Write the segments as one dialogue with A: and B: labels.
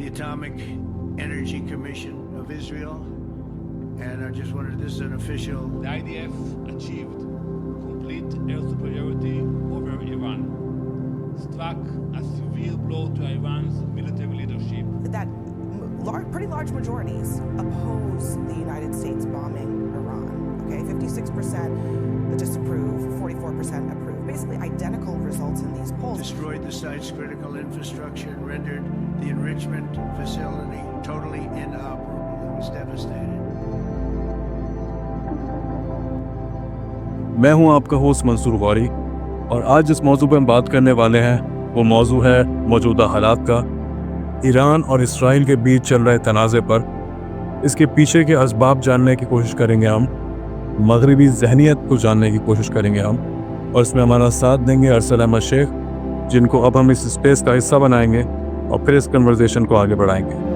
A: the Atomic Energy Commission of Israel, and I just wondered, this is an official.
B: The IDF achieved complete air superiority over Iran, struck a severe blow to Iran's military leadership.
C: That pretty large majorities oppose the United States bombing Iran. Okay, 56% disapprove, 44% approve. Basically identical results in these polls.
A: Destroyed the site's critical infrastructure and rendered the enrichment facility totally inoperable. It was devastated.
D: मैं हूं आपका host Mansoor Gauri और आज जिस मौजू पर हम बात करने वाले हैं वो मौजू है मौजूदा हालात का, ईरान और इसराइल के बीच चल रहे तनाज़े पर। इसके पीछे के असबाब जानने की कोशिश करेंगे हम, मगरबी जहनियत को जानने की कोशिश करेंगे हम, और इसमें हमारा साथ देंगे अरसल अहमद शेख, जिनको अब हम इस स्पेस का हिस्सा बनाएंगे और फिर इस कन्वर्सेशन को आगे बढ़ाएंगे।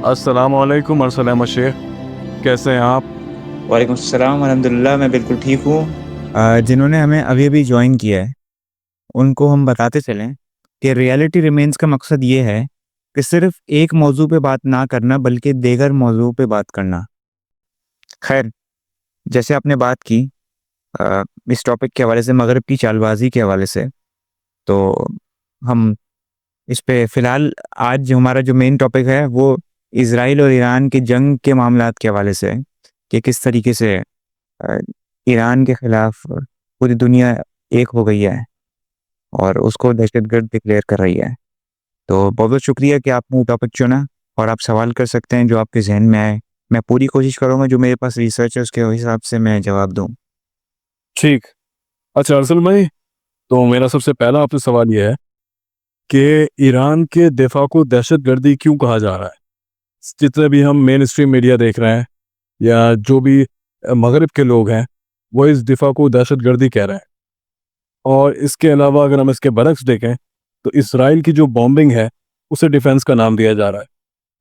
D: अस्सलाम वालेकुम अरसल अहमद शेख, कैसे हैं आप?
E: वालेकुम अस्सलाम, अल्हम्दुलिल्लाह मैं बिल्कुल ठीक हूँ। जिन्होंने हमें अभी अभी ज्वाइन किया है उनको हम बताते चलें कि रियलिटी रिमेन्स का मकसद ये है कि सिर्फ एक मौजू पे बात ना करना बल्कि दीगर मौजू पे बात करना। खैर, जैसे आपने बात की इस टॉपिक के हवाले से, मगरब की चालबाजी के हवाले से, तो हम इस पे फ़िलहाल आज जो हमारा जो मेन टॉपिक है वो इज़राइल और ईरान की जंग के मामलात के हवाले से है कि किस तरीके से ईरान के ख़िलाफ़ पूरी दुनिया एक हो गई है और उसको दहशतगर्द डिक्लेयर कर रही है। तो बहुत बहुत शुक्रिया कि आपने टॉपिक चुना और आप सवाल कर सकते हैं जो आपके जहन में आए। मैं पूरी कोशिश करूँगा जो मेरे पास रिसर्च है उसके हिसाब से मैं जवाब दूँ।
D: ठीक। अच्छा अरसल भाई, तो मेरा सबसे पहला आपसे सवाल यह है कि ईरान के दिफा को दहशतगर्दी क्यों कहा जा रहा है? जितने भी हम मेन स्ट्रीम मीडिया देख रहे हैं या जो भी मगरब के लोग हैं वो इस दिफा को दहशतगर्दी कह रहे हैं, और इसके अलावा अगर हम इसके बरक्स देखें तो इसराइल की जो बॉम्बिंग है उसे डिफेंस का नाम दिया जा रहा है।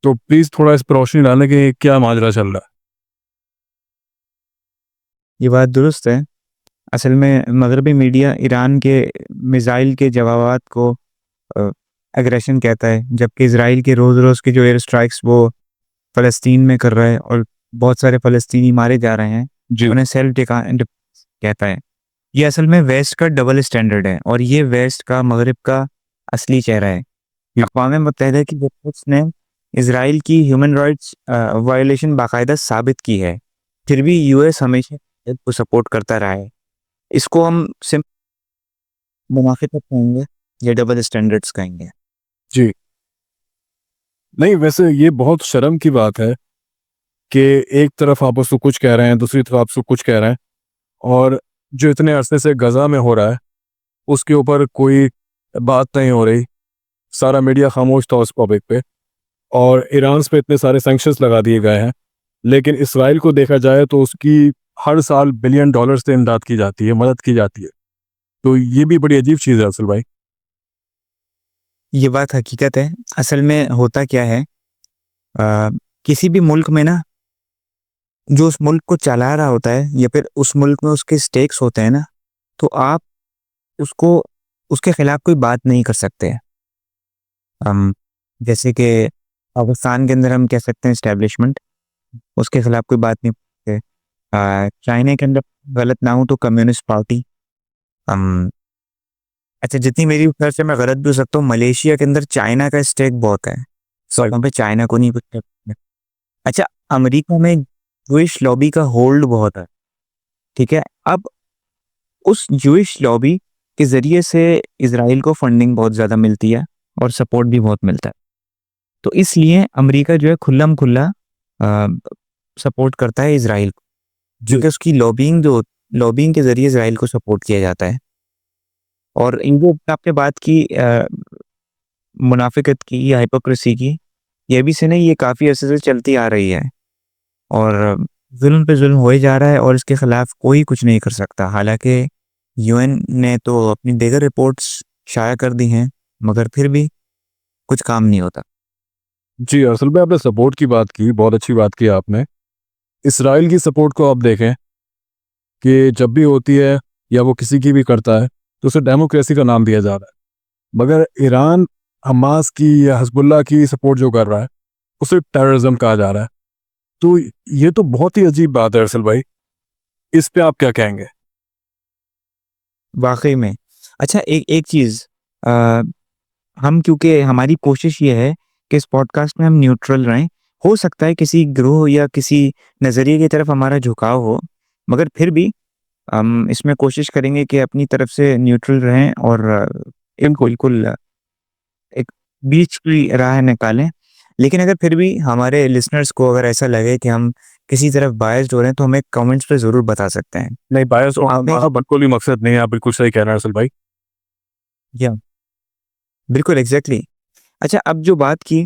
D: तो प्लीज़ थोड़ा इस पर रोशनी डालने के क्या माजरा चल रहा है?
E: ये बात दुरुस्त है। असल में मगरबी मीडिया ईरान के मिसाइल के जवाबात को एग्रेशन कहता है, जबकि इजराइल के रोज़ रोज़ के जो एयर स्ट्राइक्स वो फ़लस्तीन में कर रहा है और बहुत सारे फ़लस्तीनी मारे जा रहे हैं, उन्हें सेल्फ डिफेंस कहता है। ये असल में वेस्ट का डबल स्टैंडर्ड है और ये वेस्ट का मगरब का असली चेहरा है। अक़वाम मुत्तहिदा की रिपोर्ट्स ने इजराइल की ह्यूमन राइट्स वायलेशन बाकायदा साबित की है, फिर भी यूएस हमेशा को सपोर्ट करता रहा है। इसको हम मुनाफिकत कहेंगे या डबल स्टैंडर्ड्स कहेंगे।
D: जी नहीं, वैसे ये बहुत शर्म की बात है कि एक तरफ आप उसको कुछ कह रहे हैं, दूसरी तरफ आप उसको कुछ कह रहे हैं, और जो इतने अरसे से गज़ा में हो रहा है उसके ऊपर कोई बात नहीं हो रही। सारा मीडिया खामोश था उस टॉपिक पे, और ईरान पे इतने सारे सैंक्शंस लगा दिए गए हैं, लेकिन इसराइल को देखा जाए तो उसकी हर साल बिलियन डॉलर से इमदाद की जाती है, मदद की जाती है। तो ये भी बड़ी अजीब चीज़ है असल भाई।
E: ये बात हकीकत है। असल में होता क्या है, किसी भी मुल्क में ना, जो उस मुल्क को चला रहा होता है या फिर उस मुल्क में उसके स्टेक्स होते हैं ना, तो आप उसको उसके खिलाफ कोई बात नहीं कर सकते। जैसे कि पाकिस्तान के अंदर हम कह सकते हैं इस्टेब्लिशमेंट, उसके खिलाफ कोई बात नहीं करते। चाइना के अंदर गलत ना हो तो कम्युनिस्ट पार्टी। अच्छा, जितनी मेरी ख्याल से मैं गलत भी हो सकता हूँ, मलेशिया के अंदर चाइना का स्टेक बहुत है, सो वहाँ पे चाइना को नहीं कुछ। अच्छा, अमेरिका में जूइश लॉबी का होल्ड बहुत है, ठीक है। अब उस जूइश लॉबी के ज़रिए से इजराइल को फंडिंग बहुत ज़्यादा मिलती है और सपोर्ट भी बहुत मिलता है। तो इसलिए अमेरिका जो है खुल्लम खुल्ला सपोर्ट करता है इजराइल को, क्योंकि उसकी लॉबिंग के ज़रिए इजराइल को सपोर्ट किया जाता है। और इनको आपने बात की मुनाफिकत की या हिपोक्रेसी की, ये भी से नहीं, ये काफ़ी अर्से से चलती आ रही है और जुल्म पे जुल्म हो जा रहा है और इसके ख़िलाफ़ कोई कुछ नहीं कर सकता। हालांकि यूएन ने तो अपनी दीगर रिपोर्ट्स शाया कर दी हैं, मगर फिर भी कुछ काम नहीं होता।
D: जी, असल में आपने सपोर्ट की बात की, बहुत अच्छी बात की आपने, इसराइल की सपोर्ट को आप देखें कि जब भी होती है या वो किसी की भी करता है तो उसे डेमोक्रेसी का नाम दिया जा रहा है, मगर ईरान हमास की या हिजबुल्लाह की सपोर्ट जो कर रहा है उसे टेररिज्म कहा जा रहा है। तो ये तो बहुत ही अजीब बात है अरसल भाई, इस पे आप क्या कहेंगे?
E: वाकई में। अच्छा, एक एक चीज़, हम क्योंकि हमारी कोशिश ये है कि इस पॉडकास्ट में हम न्यूट्रल रहें। हो सकता है किसी ग्रोह या किसी नज़रिए की तरफ हमारा झुकाव हो, मगर फिर भी हम इसमें कोशिश करेंगे कि अपनी तरफ से न्यूट्रल रहें और एक बिल्कुल एक बीच की राह निकालें। लेकिन अगर फिर भी हमारे लिसनर्स को अगर ऐसा लगे कि हम किसी तरफ बायस्ड हो रहे हैं तो हमें कमेंट्स पे ज़रूर बता सकते हैं।
D: नहीं, बायस
E: हमें
D: हमारा बिल्कुल ही मकसद नहीं है, आप बिल्कुल सही कह रहे हैं अरसल भाई।
E: या बिल्कुल एग्जैक्टली। अच्छा, अब जो बात की,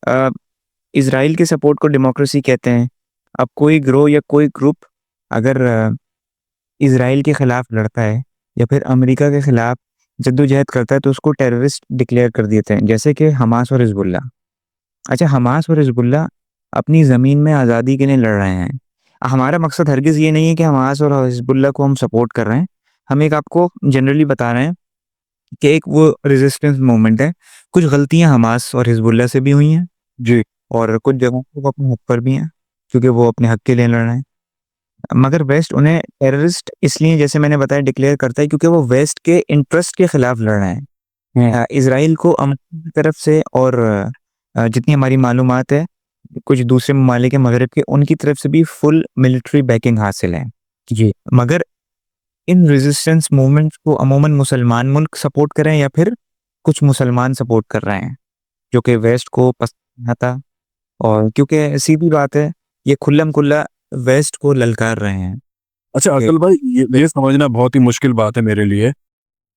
E: अ, इज़राइल के सपोर्ट को डेमोक्रेसी कहते हैं। अब कोई ग्रोह या कोई ग्रुप अगर इज़राइल के खिलाफ लड़ता है या फिर अमेरिका के खिलाफ जद्दोजहद करता है तो उसको टेररिस्ट डिक्लेयर कर देते हैं, जैसे कि हमास और हिजबुल्लाह। अच्छा, हमास और हिजबुल्लाह अपनी ज़मीन में आज़ादी के लिए लड़ रहे हैं। हमारा मकसद हरगिज़ ये नहीं है कि हमास और हिजबुल्लाह को हम सपोर्ट कर रहे हैं। हम एक आपको जनरली बता रहे हैं कि एक वो रेजिस्टेंस मूवमेंट है। कुछ गलतियाँ हमास और हिजबुल्लाह से भी हुई हैं
D: जी,
E: और कुछ जगहों पे वो अपने हक पर भी हैं, क्योंकि वो अपने हक के लिए लड़ रहे हैं। मगर वेस्ट उन्हें टेररिस्ट इसलिए, जैसे मैंने बताया, डिक्लेयर करता है क्योंकि वो वेस्ट के इंटरेस्ट के खिलाफ लड़ रहे हैं। इज़राइल को अमेरिका की तरफ से और जितनी हमारी मालूमात है, कुछ दूसरे ममालिक मगरब के, उनकी तरफ से भी फुल मिलिट्री बैकिंग हासिल है।
D: जी।
E: मगर इन रेजिस्टेंस मूवमेंट्स को अमूमन मुसलमान मुल्क सपोर्ट कर रहे हैं या फिर कुछ मुसलमान सपोर्ट कर रहे हैं, जो कि वेस्ट को पसंद नहीं आता। और क्योंकि सीधी बात है, ये खुल्लम खुल्ला वेस्ट को ललकार रहे हैं।
D: अच्छा
E: कि
D: अकल भाई, ये समझना बहुत ही मुश्किल बात है मेरे लिए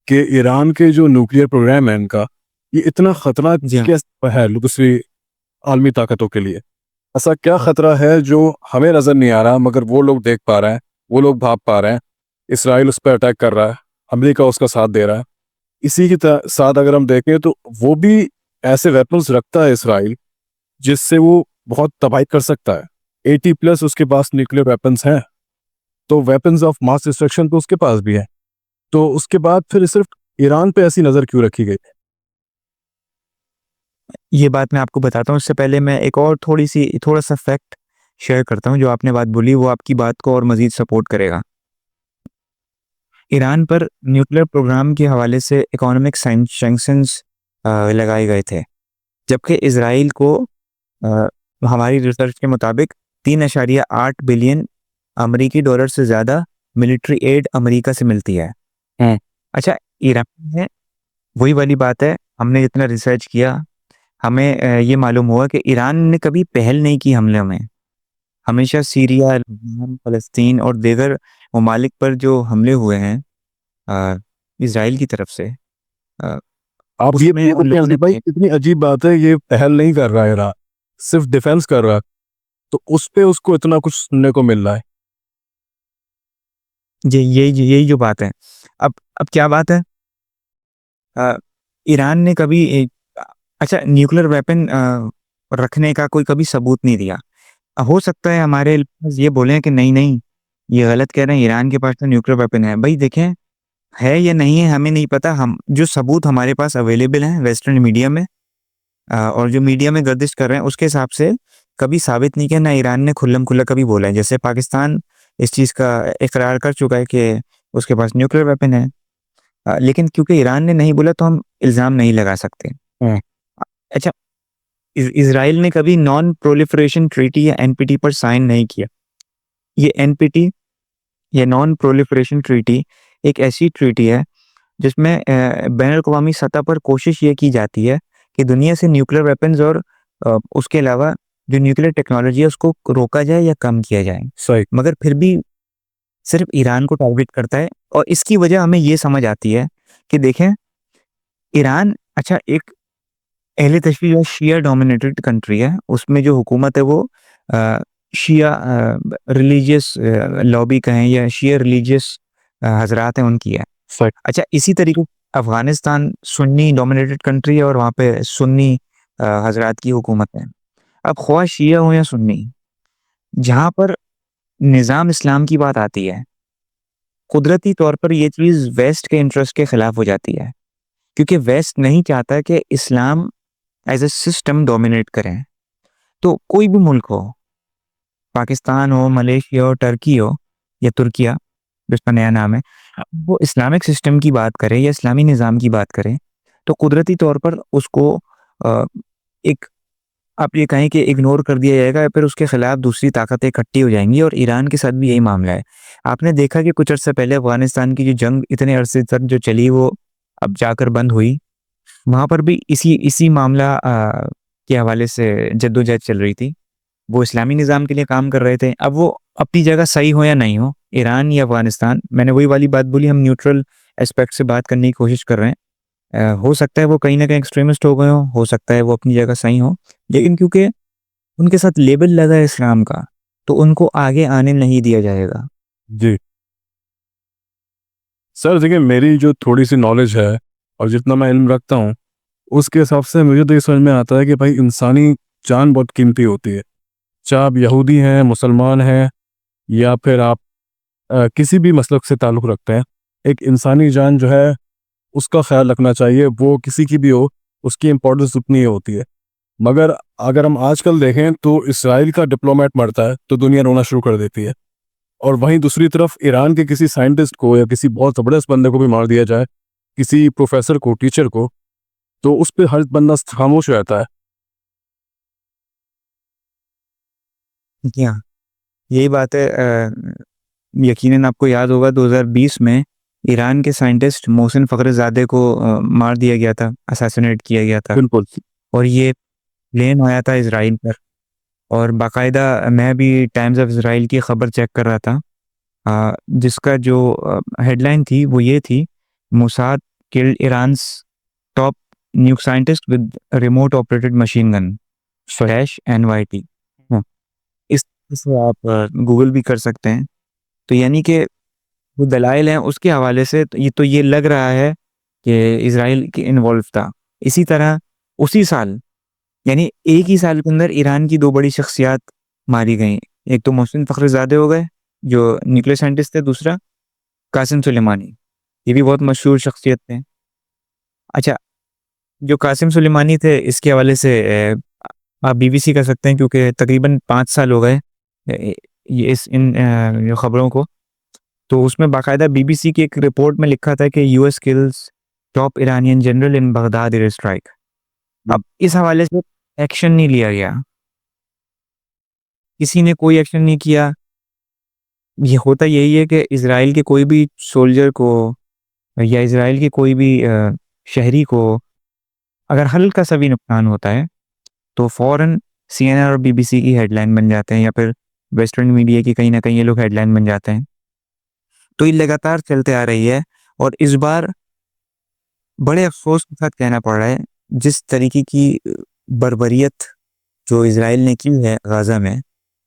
D: कि ईरान के जो न्यूक्लियर प्रोग्राम है इनका, ये इतना खतरा
E: जी हाँ।
D: कैसे है दूसरी आलमी ताकतों के लिए? ऐसा क्या खतरा है जो हमें नजर नहीं आ रहा मगर वो लोग देख पा रहे हैं, वो लोग भाप पा रहे हैं? इसराइल उस पर अटैक कर रहा है, अमेरिका उसका साथ दे रहा है। इसी के साथ अगर हम देखें तो वो भी ऐसे वेपन्स रखता है इसराइल जिससे वो बहुत तबाही कर सकता है। 80+ उसके पास न्यूक्लियर वेपन्स हैं, तो वेपन्स ऑफ मास डिस्ट्रक्शन तो उसके पास भी है। तो उसके बाद फिर सिर्फ ईरान पे ऐसी नजर क्यों रखी गई?
E: ये बात मैं आपको बताता हूँ, उससे पहले मैं एक और थोड़ा सा फैक्ट शेयर करता हूँ। जो आपने बात बोली वो आपकी बात को और मज़ीद सपोर्ट करेगा। ईरान पर न्यूक्लियर प्रोग्राम के हवाले से इकोनॉमिक सैंक्शंस लगाए गए थे, जबकि इज़राइल को हमारी रिसर्च के मुताबिक 3.8 बिलियन अमेरिकी डॉलर से ज़्यादा मिलिट्री एड अमेरिका से मिलती है। अच्छा, ईरान में वही वाली बात है, हमने जितना रिसर्च किया हमें ये मालूम हुआ कि ईरान ने कभी पहल नहीं की हमले में। हमेशा सीरिया, लबनान, फ़लस्तीन और दीगर ममालिक पर जो हमले हुए हैं इज़राइल की तरफ से, अ,
D: आप
E: उसमें
D: ये
E: उन लोगों ने
D: भाई कितनी अजीब बात है, ये पहल नहीं कर रहा है ईरान, सिर्फ डिफेंस कर रहा है, तो उस पे उसको इतना कुछ सुनने को मिल रहा है।
E: जी, यही जो बात है। अब क्या बात है, अ, ईरान ने कभी अच्छा, न्यूक्लियर वेपन रखने का कोई कभी सबूत नहीं दिया। हो सकता है हमारे लिसनर्स ये बोलें कि नहीं, ये गलत कह रहे हैं, ईरान के पास तो न्यूक्लियर वेपन है। भाई देखें, है या नहीं है हमें नहीं पता। हम जो सबूत हमारे पास अवेलेबल हैं वेस्टर्न मीडिया में, और जो मीडिया में गर्दिश कर रहे हैं उसके हिसाब से कभी साबित नहीं किया, ना ईरान ने खुल्लम खुल्ला कभी बोला है। जैसे पाकिस्तान इस चीज़ का इकरार कर चुका है कि उसके पास न्यूक्लियर वेपन है, लेकिन क्योंकि ईरान ने नहीं बोला तो हम इल्ज़ाम नहीं लगा सकते। अच्छा, इज़राइल ने कभी नॉन प्रोलिफरेशन ट्रीटी या एनपीटी पर साइन नहीं किया। ये एनपीटी या नॉन प्रोलिफरेशन ट्रीटी एक ऐसी ट्रीटी है जिसमें बैनुल-अक़वामी सतह पर कोशिश ये की जाती है कि दुनिया से न्यूक्लियर वेपन्स और उसके अलावा जो न्यूक्लियर टेक्नोलॉजी है उसको रोका जाए या कम किया जाए।
D: सही।
E: मगर फिर भी सिर्फ ईरान को टारगेट करता है, और इसकी वजह हमें ये समझ आती है कि देखें, ईरान अच्छा एक अहले तशय्युह या शिया डोमिनेटेड कंट्री है। उसमें जो हुकूमत है वो शिया रिलीजियस लॉबी कहें या शिया रिलीजियस हजरात हैं उनकी है।
D: सही।
E: अच्छा, इसी तरीके अफ़गानिस्तान सुन्नी डोमिनेटेड कंट्री है और वहाँ पे सुन्नी हजरात की हुकूमत है। अब ख्वाह शिया हो या सुन्नी, जहाँ पर निज़ाम इस्लाम की बात आती है, कुदरती तौर पर ये चीज़ वेस्ट के इंटरेस्ट के खिलाफ हो जाती है, क्योंकि वेस्ट नहीं चाहता कि Islam as a system dominate करें। तो कोई भी मुल्क हो, पाकिस्तान हो, मलेशिया हो, टर्की हो या तुर्किया जिसका नया नाम है, वो इस्लामिक सिस्टम की बात करे या इस्लामी निज़ाम की बात करे, तो कुदरती तौर पर उसको एक आप ये कहें कि इग्नोर कर दिया जाएगा या फिर उसके खिलाफ दूसरी ताकतें इकट्ठी हो जाएंगी, और ईरान के साथ भी यही मामला है। आपने देखा कि कुछ अर्से पहले अफगानिस्तान की जो जंग इतने अरसे तक जो चली वो अब जाकर बंद हुई, वहाँ पर भी इसी इसी मामला के हवाले से जद्दोजहद चल रही थी। वो इस्लामी निज़ाम के लिए काम कर रहे थे। अब वो अपनी जगह सही हो या नहीं हो, ईरान या अफगानिस्तान, मैंने वही वाली बात बोली, हम न्यूट्रल एस्पेक्ट से बात करने की कोशिश कर रहे हैं। हो सकता है वो कहीं न कहीं एक्सट्रीमिस्ट हो सकता है वो अपनी जगह सही हो, लेकिन क्योंकि उनके साथ लेबल लगा है इस्लाम का, तो उनको आगे आने नहीं दिया जाएगा।
D: जी सर, देखिए मेरी जो थोड़ी सी नॉलेज है और जितना मैं इल्म रखता हूँ, उसके हिसाब से मुझे तो ये समझ में आता है कि भाई इंसानी जान बहुत कीमती होती है। चाहे आप यहूदी हैं, मुसलमान हैं, या फिर आप किसी भी मसलक से ताल्लुक़ रखते हैं, एक इंसानी जान जो है उसका ख्याल रखना चाहिए। वो किसी की भी हो, उसकी इम्पोर्टेंस उतनी ही होती है। मगर अगर हम आजकल देखें तो इसराइल का डिप्लोमेट मरता है तो दुनिया रोना शुरू कर देती है, और वहीं दूसरी तरफ ईरान के किसी साइंटिस्ट को या किसी बहुत ज़बरदस्त बंदे को भी मार दिया जाए, किसी प्रोफेसर को, टीचर को, तो उस पर हर बंदा खामोश रहता है।
E: जी हाँ, यही बात है। यकीनन आपको याद होगा 2020 में ईरान के साइंटिस्ट मोहसिन फ़खरज़ादे को मार दिया गया था, असैसिनेट किया गया था,
D: बिल्कुल।
E: और ये प्लेन आया था इज़राइल पर, और बाकायदा मैं भी टाइम्स ऑफ इज़राइल की ख़बर चेक कर रहा था, जिसका जो हेडलाइन थी वो ये थी, Mossad killed Iran's top न्यूक scientist with remote operated machine gun /NYT। इस तरह से आप गूगल भी कर सकते हैं। तो यानी कि वो दलाइल हैं उसके हवाले से, तो ये लग रहा है कि इज़राइल के इन्वॉल्व था। इसी तरह उसी साल, यानी एक ही साल के अंदर ईरान की 2 बड़ी शख्सियत मारी गईं। एक तो मोहसिन फ़खरज़ादे हो गए जो न्यूक्लियर साइंटिस्ट थे, दूसरा कासिम सुलेमानी, ये भी बहुत मशहूर शख्सियत थे। अच्छा, जो कासिम सुलेमानी थे इसके हवाले से आप बीबीसी कर सकते हैं, क्योंकि तकरीबन 5 साल हो गए ये इन जो खबरों को। तो उसमें बाकायदा बीबीसी की एक रिपोर्ट में लिखा था कि US kills top Iranian general in Baghdad air strike. अब इस हवाले से एक्शन नहीं लिया गया, किसी ने कोई एक्शन नहीं किया। ये होता यही है कि इज़राइल के कोई भी सोल्जर को या इज़राइल के कोई भी शहरी को अगर हल्का सा भी नुकसान होता है तो फ़ौरन CNN और बीबीसी की हेडलाइन बन जाते हैं, या फिर वेस्टर्न मीडिया की कहीं ना कहीं ये लोग हेडलाइन बन जाते हैं। तो ये लगातार चलते आ रही है, और इस बार बड़े अफ़सोस के साथ कहना पड़ रहा है, जिस तरीके की बर्बरियत जो इज़राइल ने की है गाज़ा में,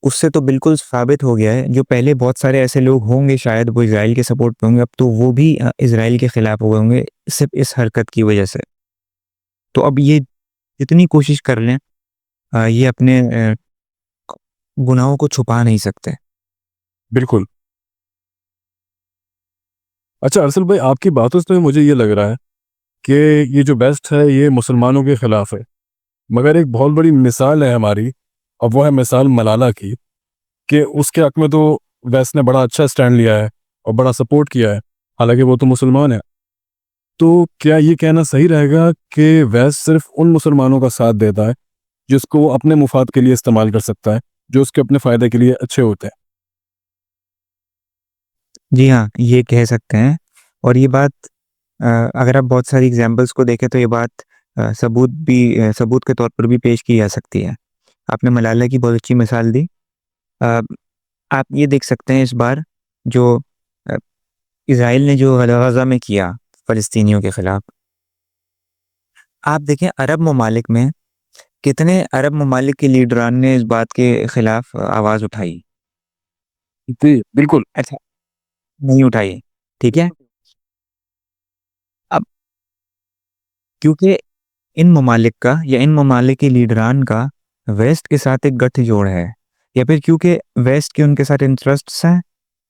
E: उससे तो बिल्कुल साबित हो गया है, जो पहले बहुत सारे ऐसे लोग होंगे शायद वो इज़राइल के सपोर्ट पे होंगे, अब तो वो भी इज़राइल के खिलाफ हो गए होंगे सिर्फ इस हरकत की वजह से। तो अब ये जितनी कोशिश कर लें, ये अपने गुनाहों को छुपा नहीं सकते।
D: बिल्कुल। अच्छा अरसल भाई, आपकी बातों से मुझे ये लग रहा है कि ये जो बेस्ट है ये मुसलमानों के ख़िलाफ़ है, मगर एक बहुत बड़ी मिसाल है हमारी, और वो है मिसाल मलाला की, कि उसके हक़ में तो वेस्ट ने बड़ा अच्छा स्टैंड लिया है और बड़ा सपोर्ट किया है, हालांकि वो तो मुसलमान है। तो क्या ये कहना सही रहेगा कि वेस्ट सिर्फ उन मुसलमानों का साथ देता है जिसको वो अपने मुफाद के लिए इस्तेमाल कर सकता है, जो उसके अपने फ़ायदे के लिए अच्छे होते हैं?
E: जी हाँ, ये कह सकते हैं, और ये बात अगर आप बहुत सारी एग्जांपल्स को देखें तो ये बात सबूत के तौर पर भी पेश की जा सकती है। आपने मलाला की बहुत अच्छी मिसाल दी। अ, आप ये देख सकते हैं इस बार जो अ, इज़राइल ने जो गज़ा में किया फ़लस्तीनियों के ख़िलाफ़, आप देखें अरब ममालिक में कितने अरब ममालिक के लीडरान ने इस बात के ख़िलाफ़ आवाज़ उठाई।
D: जी, बिल्कुल।
E: अच्छा, नहीं उठाई, ठीक है? अब क्योंकि इन ममालिक का या इन ममालिक के लीडरान का वेस्ट के साथ एक गठजोड़ है, या फिर क्योंकि वेस्ट के उनके साथ इंटरेस्ट्स हैं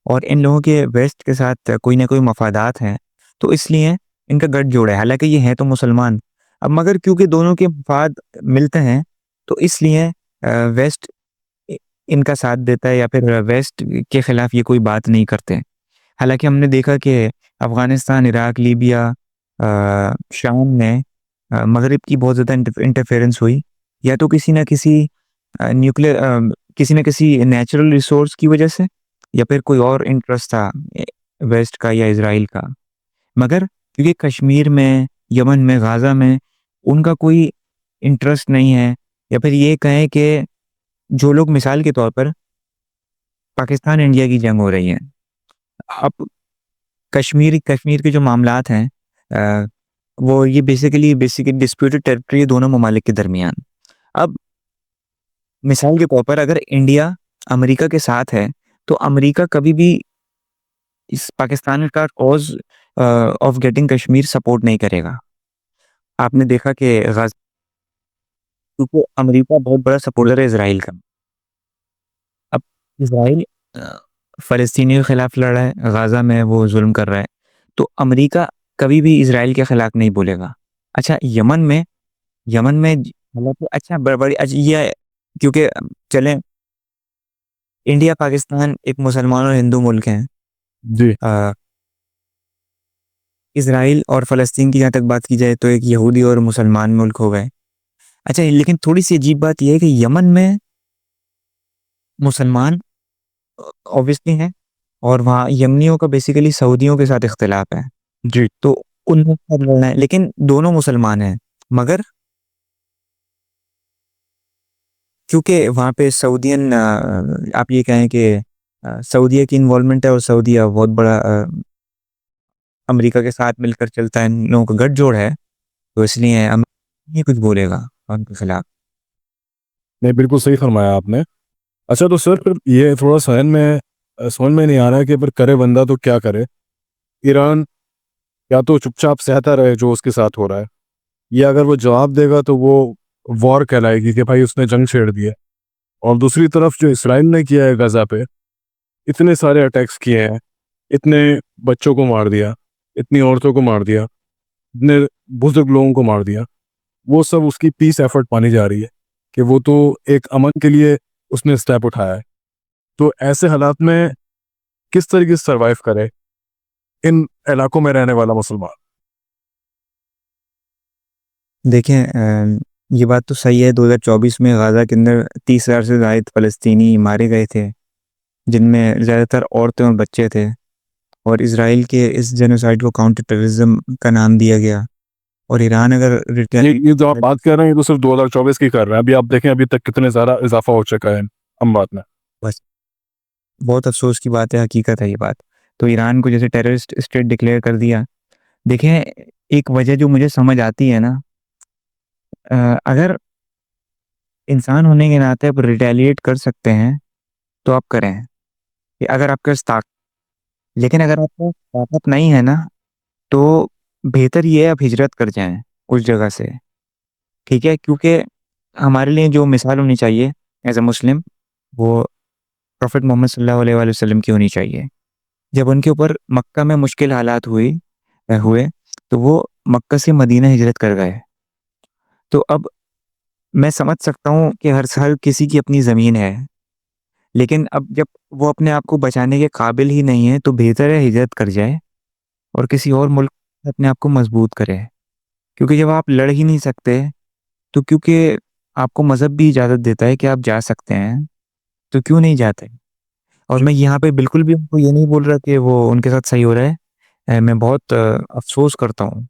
E: और इन लोगों के वेस्ट के साथ कोई ना कोई मफादात हैं, तो इसलिए इनका गठजोड़ है। हालांकि ये हैं तो मुसलमान, अब मगर क्योंकि दोनों के मफाद मिलते हैं तो इसलिए वेस्ट इनका साथ देता है या फिर वेस्ट के खिलाफ ये कोई बात नहीं करते। हालांकि हमने देखा कि अफ़गानिस्तान, इराक, लीबिया, शाम में मगरिब की बहुत ज़्यादा इंटरफेरेंस हुई, या तो किसी न किसी न्यूक्लियर किसी न किसी नेचुरल रिसोर्स की वजह से, या फिर कोई और इंटरेस्ट था वेस्ट का या इज़राइल का। मगर क्योंकि कश्मीर में, यमन में, गाज़ा में उनका कोई इंटरेस्ट नहीं है, या फिर ये कहें कि जो लोग मिसाल के तौर पर पाकिस्तान इंडिया की जंग हो रही है, अब कश्मीर कश्मीर के जो मामलात हैं वो ये बेसिकली डिस्प्यूटेड टेरिटरी है दोनों ममालिक के दरमियान। अब मिसाल के तौर पर अगर इंडिया अमेरिका के साथ है तो अमेरिका कभी भी इस पाकिस्तान का cause of getting Kashmir support नहीं करेगा। आपने देखा कि क्योंकि अमेरिका बहुत बड़ा सपोर्टर है इसराइल का। अब इसराइल फ़लस्तीनियों के खिलाफ लड़ रहा है, गाज़ा में वो जुल्म कर रहा है, तो अमेरिका कभी भी इसराइल के खिलाफ नहीं बोलेगा। अच्छा, यमन में मतलब अच्छा बड़ी ये क्योंकि चलें, इंडिया पाकिस्तान एक मुसलमान और हिंदू मुल्क हैं।
D: जी
E: इसराइल और फ़लस्तीन की जहाँ तक बात की जाए तो एक यहूदी और मुसलमान मुल्क हो गए। अच्छा, लेकिन थोड़ी सी अजीब बात यह है कि यमन में मुसलमान ऑब्वियसली हैं और वहाँ यमनियों का बेसिकली सऊदियों के साथ इख्तिलाफ है,
D: जी
E: तो उनके साथ लड़ना है, लेकिन दोनों मुसलमान हैं। मगर क्योंकि वहाँ पे सऊदियन आप ये कहें कि सऊदीया की इन्वॉल्वमेंट है और सऊदीया बहुत बड़ा अमेरिका के साथ मिलकर चलता है, इन लोगों का गठजोड़ है, तो इसलिए अमेरिका नहीं कुछ बोलेगा उनके खिलाफ।
D: नहीं, बिल्कुल सही फरमाया आपने। अच्छा, तो सर फिर ये थोड़ा समझ में नहीं आ रहा है कि फिर करे बंदा तो क्या करे। ईरान या तो चुपचाप सहता रहे जो उसके साथ हो रहा है, या अगर वो जवाब देगा तो वो वॉर कहलाएगी कि भाई उसने जंग छेड़ दी है। और दूसरी तरफ जो इसराइल ने किया है गाज़ा पे, इतने सारे अटैक्स किए हैं, इतने बच्चों को मार दिया, इतनी औरतों को मार दिया, इतने बुजुर्ग लोगों को मार दिया, वो सब उसकी पीस एफर्ट मानी जा रही है कि वो तो एक अमन के लिए उसने स्टेप उठाया है। तो ऐसे हालात में किस तरीके से सर्वाइव करे इन इलाकों में रहने वाला मुसलमान?
E: देखें, ये बात तो सही है, 2024 में गाज़ा के अंदर 30,000 से ज़ायद फ़लस्तीनी मारे गए थे, जिनमें ज़्यादातर औरतें और बच्चे थे, और इसराइल के इस जेनोसाइड को काउंटर टेररिज्म का नाम दिया गया। और ईरान अगर
D: ये जो आप बात कर रहे हैं ये तो सिर्फ 2024 की कर रहे हैं। अभी आप देखें अभी तक कितने ज़्यादा इजाफा हो चुका है अमवात में।
E: बस बहुत अफसोस की बात है, हकीकत है ये बात। तो ईरान को जैसे टेररिस्ट स्टेट डिक्लेयर कर दिया। देखें, एक वजह जो मुझे समझ आती है ना, अगर इंसान होने के नाते आप रिटेलिएट कर सकते हैं तो आप करें, कि अगर आपके पास लेकिन अगर आपको ताकत नहीं है ना, तो बेहतर ये है आप हिजरत कर जाएं उस जगह से, ठीक है? क्योंकि हमारे लिए जो मिसाल होनी चाहिए एज अ मुस्लिम, वो प्रॉफिट मोहम्मद सल्लल्लाहु अलैहि वसल्लम की होनी चाहिए। जब उनके ऊपर मक्का में मुश्किल हालात हुए तो वो मक्का से मदीना हिजरत कर गए। तो अब मैं समझ सकता हूँ कि हर किसी की अपनी ज़मीन है, लेकिन अब जब वो अपने आप को बचाने के काबिल ही नहीं है, तो बेहतर है हिजरत कर जाए और किसी और मुल्क में अपने आप को मजबूत करे। क्योंकि जब आप लड़ ही नहीं सकते, तो क्योंकि आपको मज़हब भी इजाज़त देता है कि आप जा सकते हैं, तो क्यों नहीं जाते? और मैं यहाँ पे बिल्कुल भी उनको ये नहीं बोल रहा कि वो उनके साथ सही हो रहा है। मैं बहुत अफ़सोस करता हूँ।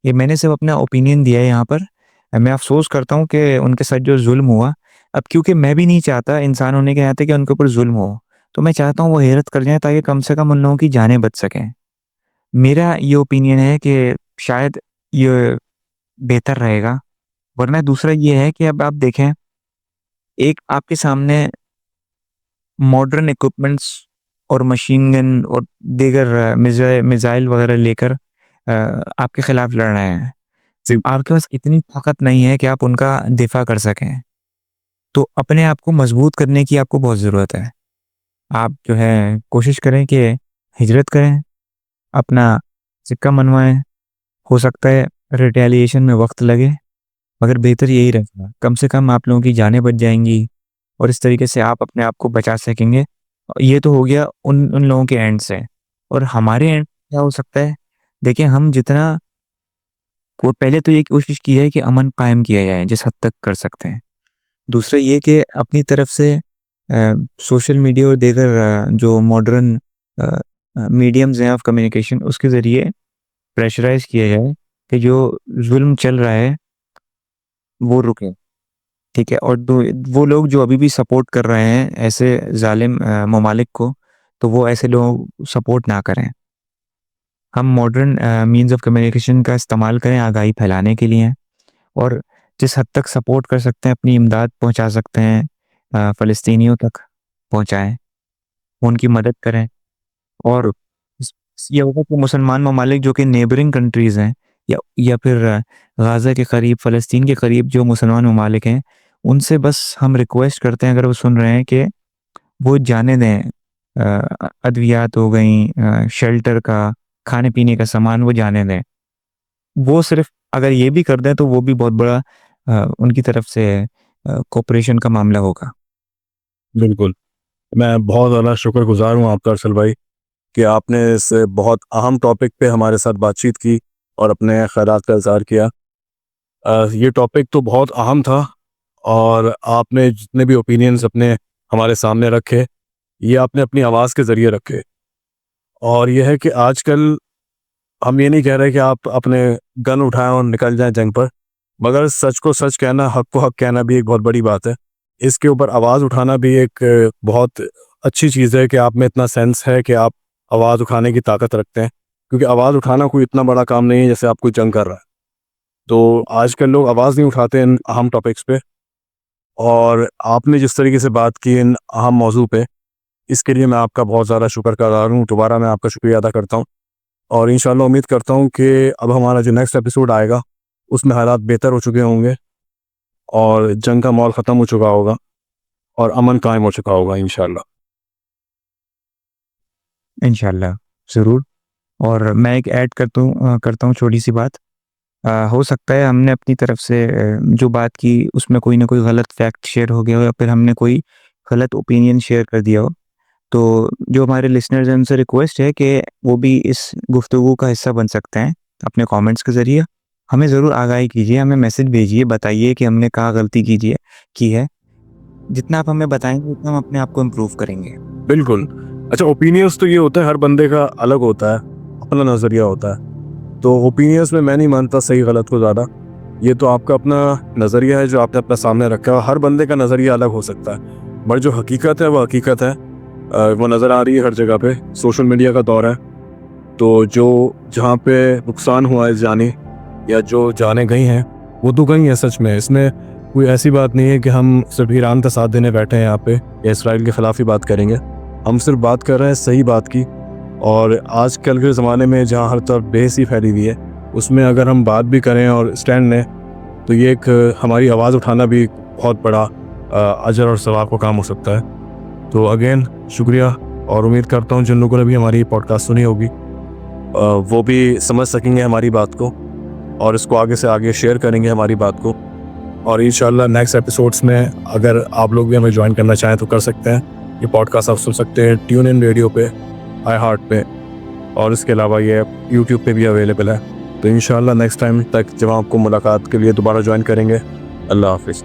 E: ये मैंने सिर्फ़ अपना ओपिनियन दिया है यहाँ पर। मैं अफ़सोस करता हूँ कि उनके साथ जो ज़ुल्म हुआ, अब क्योंकि मैं भी नहीं चाहता इंसान होने के नाते कि उनके ऊपर ज़ुल्म हो, तो मैं चाहता हूँ वो हिजरत कर जाएँ ताकि कम से कम उन लोगों की जानें बच सकें। मेरा ये ओपिनियन है कि शायद ये बेहतर रहेगा। वरना दूसरा ये है कि अब आप देखें, एक आपके सामने मॉडर्न इक्विपमेंट्स और मशीन गन और दीगर मिसाइल वगैरह लेकर आपके खिलाफ लड़ रहे हैं।
D: जी।
E: आपके पास इतनी ताकत नहीं है कि आप उनका दिफा कर सकें। तो अपने आप को मजबूत करने की आपको बहुत ज़रूरत है। आप जो है कोशिश करें कि हिजरत करें, अपना सिक्का मनवाएँ। हो सकता है रिटेलिएशन में वक़्त लगे, मगर बेहतर यही रहेगा। कम से कम आप लोगों की जानें बच जाएँगी और इस तरीके से आप अपने आप को बचा सकेंगे। ये तो हो गया उन लोगों के एंड से, और हमारे एंड क्या हो सकता है? देखिए, हम जितना को पहले तो ये कोशिश की है कि अमन कायम किया जाए जिस हद तक कर सकते हैं। दूसरा ये कि अपनी तरफ से सोशल मीडिया और दीगर जो मॉडर्न मीडियम्स हैं ऑफ कम्युनिकेशन, उसके ज़रिए प्रेशराइज़ किया जाए कि जो ज़ुल्म चल रहा है वो रुके, ठीक है? और वो लोग जो अभी भी सपोर्ट कर रहे हैं ऐसे ज़ालिम ममालिक को, तो वो ऐसे लोग सपोर्ट ना करें। हम मॉडर्न मीन्स ऑफ कम्युनिकेशन का इस्तेमाल करें आगाही फैलाने के लिए, और जिस हद तक सपोर्ट कर सकते हैं, अपनी इमदाद पहुंचा सकते हैं फ़लस्तीनियों तक पहुंचाएं, उनकी मदद करें। और ये होगा कि मुसलमान ममालिक जो कि नेबरिंग कंट्रीज़ हैं, या फिर गाज़ा के करीब, फ़लस्तीन के करीब जो मुसलमान ममालिक हैं, उनसे बस हम रिक्वेस्ट करते हैं, अगर वो सुन रहे हैं, कि वो जाने दें। अद्वियात हो गई, शेल्टर का, खाने पीने का सामान, वो जाने दें। वो सिर्फ अगर ये भी कर दें तो वो भी बहुत बड़ा उनकी तरफ से कोऑपरेशन का मामला होगा।
D: बिल्कुल, मैं बहुत ज़्यादा शुक्रगुज़ार हूँ आपका अरसल भाई कि आपने इस बहुत अहम टॉपिक पे हमारे साथ बातचीत की और अपने ख़यालात का इज़हार किया। ये टॉपिक तो बहुत अहम था, और आपने जितने भी ओपिनियंस अपने हमारे सामने रखे, ये आपने अपनी आवाज़ के ज़रिए रखे। और ये है कि आजकल हम ये नहीं कह रहे कि आप अपने गन उठाएं और निकल जाएं जंग पर, मगर सच को सच कहना, हक को हक कहना भी एक बहुत बड़ी बात है। इसके ऊपर आवाज़ उठाना भी एक बहुत अच्छी चीज़ है कि आप में इतना सेंस है कि आप आवाज़ उठाने की ताकत रखते हैं, क्योंकि आवाज़ उठाना कोई इतना बड़ा काम नहीं है जैसे आप कोई जंग कर रहा है। तो आजकल लोग आवाज़ नहीं उठाते इन अहम टॉपिक्स पे, और आपने जिस तरीके से बात की इन अहम मौजू पे, इसके लिए मैं आपका बहुत ज़्यादा शुक्रगुज़ार हूँ। दोबारा मैं आपका शुक्रिया अदा करता हूँ, और इंशाल्लाह उम्मीद करता हूँ कि अब हमारा जो नेक्स्ट एपिसोड आएगा उसमें हालात बेहतर हो चुके होंगे, और जंग का माहौल ख़त्म हो चुका होगा, और अमन कायम हो चुका होगा इंशाल्लाह।
E: इंशाल्लाह, ज़रूर। और मैं एक ऐड करता हूँ छोटी सी बात। हो सकता है हमने अपनी तरफ से जो बात की उसमें कोई ना कोई गलत फैक्ट शेयर हो गया हो, या फिर हमने कोई गलत ओपिनियन शेयर कर दिया हो। तो जो हमारे लिसनर्स हैं उनसे रिक्वेस्ट है कि वो भी इस गुफ्तगू का हिस्सा बन सकते हैं अपने कमेंट्स के ज़रिए। हमें ज़रूर आगाही कीजिए, हमें मैसेज भेजिए, बताइए कि हमने कहाँ गलती की है। जितना आप हमें बताएंगे उतना हम अपने आप को इम्प्रूव करेंगे।
D: बिल्कुल। अच्छा, ओपिनियंस तो ये होता है, हर बंदे का अलग होता है, अपना नज़रिया होता है। तो ओपिनियंस में मैं नहीं मानता सही गलत को ज़्यादा। ये तो आपका अपना नज़रिया है जो आपने अपने सामने रखा है। हर बंदे का नज़रिया अलग हो सकता है, बट जो हकीकत है वो हकीकत है। वो नज़र आ रही है हर जगह पे। सोशल मीडिया का दौर है, तो जो जहाँ पे नुकसान हुआ है जाने, या जो जाने गई हैं, वो तो गई हैं सच में। इसमें कोई ऐसी बात नहीं है कि हम सिर्फ ईरान का साथ देने बैठे हैं यहाँ पे, या इसराइल के ख़िलाफ़ ही बात करेंगे। हम सिर्फ बात कर रहे हैं सही बात की। और आजकल के ज़माने में जहाँ हर तरफ बेहसी फैली हुई है, उसमें अगर हम बात भी करें और स्टैंड लें, तो ये एक हमारी आवाज़ उठाना भी बहुत बड़ा अजर और सवाब का काम हो सकता है। तो अगेन शुक्रिया, और उम्मीद करता हूँ जिन लोगों ने भी हमारी पॉडकास्ट सुनी होगी वो भी समझ सकेंगे हमारी बात को, और इसको आगे से आगे शेयर करेंगे हमारी बात को। और इंशाल्लाह नेक्स्ट एपिसोड्स में अगर आप लोग भी हमें ज्वाइन करना चाहें तो कर सकते हैं। ये पॉडकास्ट आप सुन सकते हैं ट्यून इन रेडियो पे, iHeart पे, और इसके अलावा ये यूट्यूब पे भी अवेलेबल है। तो इंशाल्लाह नेक्स्ट टाइम तक जब आपको मुलाकात के लिए दोबारा ज्वाइन करेंगे। अल्लाह हाफिज़।